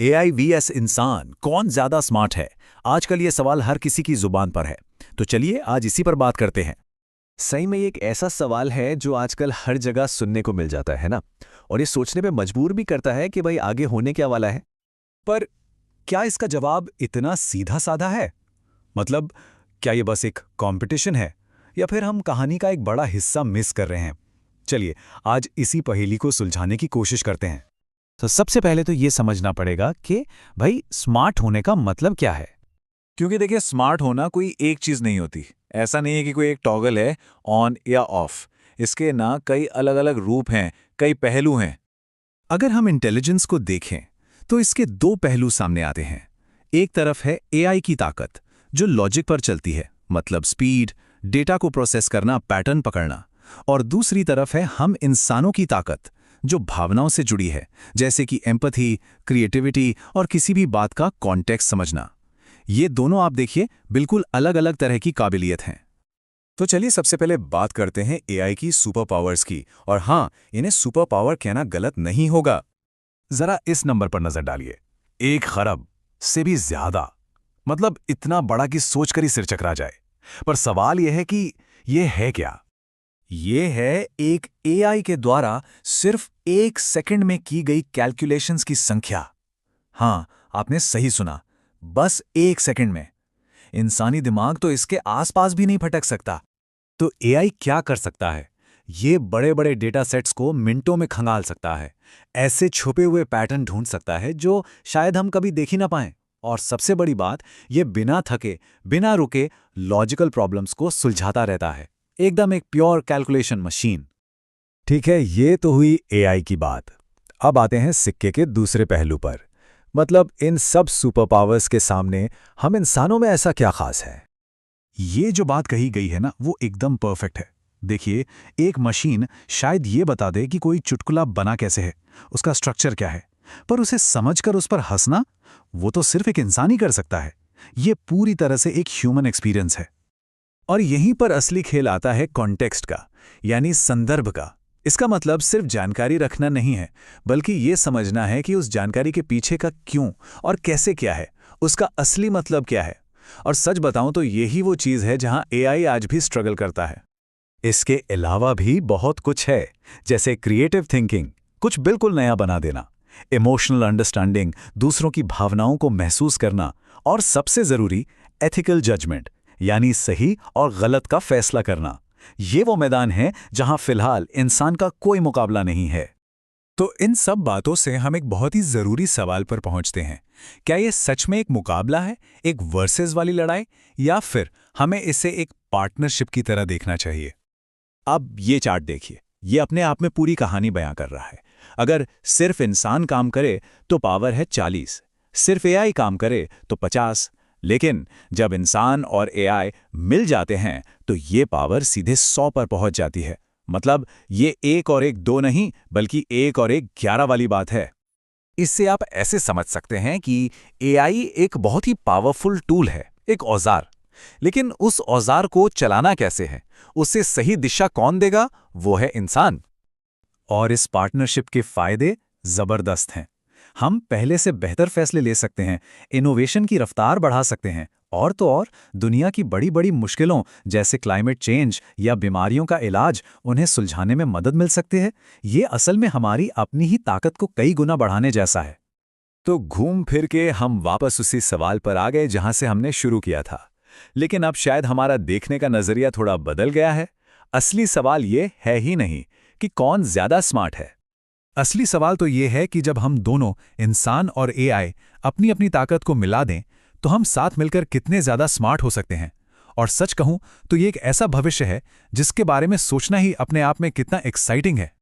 AI VS इंसान कौन ज्यादा स्मार्ट है? आजकल ये सवाल हर किसी की जुबान पर है। तो चलिए आज इसी पर बात करते हैं। सही में ये एक ऐसा सवाल है जो आजकल हर जगह सुनने को मिल जाता है ना। और ये सोचने पे मजबूर भी करता है कि भाई आगे होने क्या वाला है। पर क्या इसका जवाब इतना सीधा साधा है? मतलब क्या ये बस एक कंपटीशन है या फिर हम कहानी का एक बड़ा हिस्सा मिस कर रहे हैं? चलिए आज इसी पहेली को सुलझाने की कोशिश करते हैं। तो सबसे पहले तो ये समझना पड़ेगा कि भाई स्मार्ट होने का मतलब क्या है। क्योंकि देखिए स्मार्ट होना कोई एक चीज नहीं होती। ऐसा नहीं है कि कोई एक टॉगल है ऑन या ऑफ। इसके ना कई अलग अलग रूप हैं, कई पहलू हैं। अगर हम इंटेलिजेंस को देखें तो इसके दो पहलू सामने आते हैं। एक तरफ है एआई की ताकत जो लॉजिक पर चलती है, मतलब स्पीड, डेटा को प्रोसेस करना, पैटर्न पकड़ना। और दूसरी तरफ है हम इंसानों की ताकत जो भावनाओं से जुड़ी है, जैसे कि एम्पैथी, क्रिएटिविटी और किसी भी बात का कॉन्टेक्स्ट समझना। ये दोनों आप देखिए बिल्कुल अलग अलग तरह की काबिलियत हैं। तो चलिए सबसे पहले बात करते हैं एआई की सुपर पावर्स की। और हाँ, इन्हें सुपर पावर कहना गलत नहीं होगा। जरा इस नंबर पर नजर डालिए, 1 खरब से भी ज्यादा। मतलब इतना बड़ा कि सोचकर ही सिर चकरा जाए। पर सवाल यह है कि यह है क्या? ये है एक एआई के द्वारा सिर्फ 1 सेकंड में की गई कैलकुलेशंस की संख्या। हाँ, आपने सही सुना, बस 1 सेकंड में। इंसानी दिमाग तो इसके आसपास भी नहीं भटक सकता। तो एआई क्या कर सकता है? ये बड़े बड़े डेटा सेट्स को मिनटों में खंगाल सकता है। ऐसे छुपे हुए पैटर्न ढूंढ सकता है जो शायद हम कभी देख ही ना पाएं। और सबसे बड़ी बात, ये बिना थके, बिना रुके लॉजिकल प्रॉब्लम्स को सुलझाता रहता है। एकदम एक प्योर कैलकुलेशन मशीन। ठीक है, ये तो हुई एआई की बात। अब आते हैं सिक्के के दूसरे पहलू पर। मतलब इन सब सुपर पावर्स के सामने हम इंसानों में ऐसा क्या खास है? ये जो बात कही गई है ना, वो एकदम परफेक्ट है। देखिए, एक मशीन शायद ये बता दे कि कोई चुटकुला बना कैसे है, उसका स्ट्रक्चर क्या है, पर उसे समझकर उस पर हंसना, वो तो सिर्फ एक इंसान ही कर सकता है। ये पूरी तरह से एक ह्यूमन एक्सपीरियंस है। और यहीं पर असली खेल आता है कॉन्टेक्स्ट का, यानी संदर्भ का। इसका मतलब सिर्फ जानकारी रखना नहीं है, बल्कि ये समझना है कि उस जानकारी के पीछे का क्यों और कैसे क्या है, उसका असली मतलब क्या है। और सच बताऊं तो यही वो चीज़ है जहां एआई आज भी स्ट्रगल करता है। इसके अलावा भी बहुत कुछ है, जैसे क्रिएटिव थिंकिंग, कुछ बिल्कुल नया बना देना, इमोशनल अंडरस्टैंडिंग, दूसरों की भावनाओं को महसूस करना, और सबसे जरूरी एथिकल जजमेंट, यानी सही और गलत का फैसला करना। ये वो मैदान है जहां फिलहाल इंसान का कोई मुकाबला नहीं है। तो इन सब बातों से हम एक बहुत ही जरूरी सवाल पर पहुंचते हैं। क्या ये सच में एक मुकाबला है, एक वर्सेस वाली लड़ाई, या फिर हमें इसे एक पार्टनरशिप की तरह देखना चाहिए? अब ये चार्ट देखिए, ये अपने आप में पूरी कहानी बयां कर रहा है। अगर सिर्फ इंसान काम करे तो पावर है 40, सिर्फ एआई काम करे तो 50। लेकिन जब इंसान और एआई मिल जाते हैं तो ये पावर सीधे 100 पर पहुंच जाती है। मतलब ये 1 और 1 2 नहीं, बल्कि 1 और 1 11 वाली बात है। इससे आप ऐसे समझ सकते हैं कि एआई एक बहुत ही पावरफुल टूल है, एक औजार। लेकिन उस औजार को चलाना कैसे है, उसे सही दिशा कौन देगा, वो है इंसान। और इस पार्टनरशिप के फायदे जबरदस्त हैं। हम पहले से बेहतर फैसले ले सकते हैं, इनोवेशन की रफ्तार बढ़ा सकते हैं, और तो और दुनिया की बड़ी बड़ी मुश्किलों जैसे क्लाइमेट चेंज या बीमारियों का इलाज, उन्हें सुलझाने में मदद मिल सकती है। ये असल में हमारी अपनी ही ताकत को कई गुना बढ़ाने जैसा है। तो घूम फिर के हम वापस उसी सवाल पर आ गए जहां से हमने शुरू किया था। लेकिन अब शायद हमारा देखने का नजरिया थोड़ा बदल गया है। असली सवाल ये है ही नहीं कि कौन ज्यादा स्मार्ट है। असली सवाल तो ये है कि जब हम दोनों, इंसान और एआई, अपनी अपनी ताकत को मिला दें तो हम साथ मिलकर कितने ज्यादा स्मार्ट हो सकते हैं। और सच कहूं तो ये एक ऐसा भविष्य है जिसके बारे में सोचना ही अपने आप में कितना एक्साइटिंग है।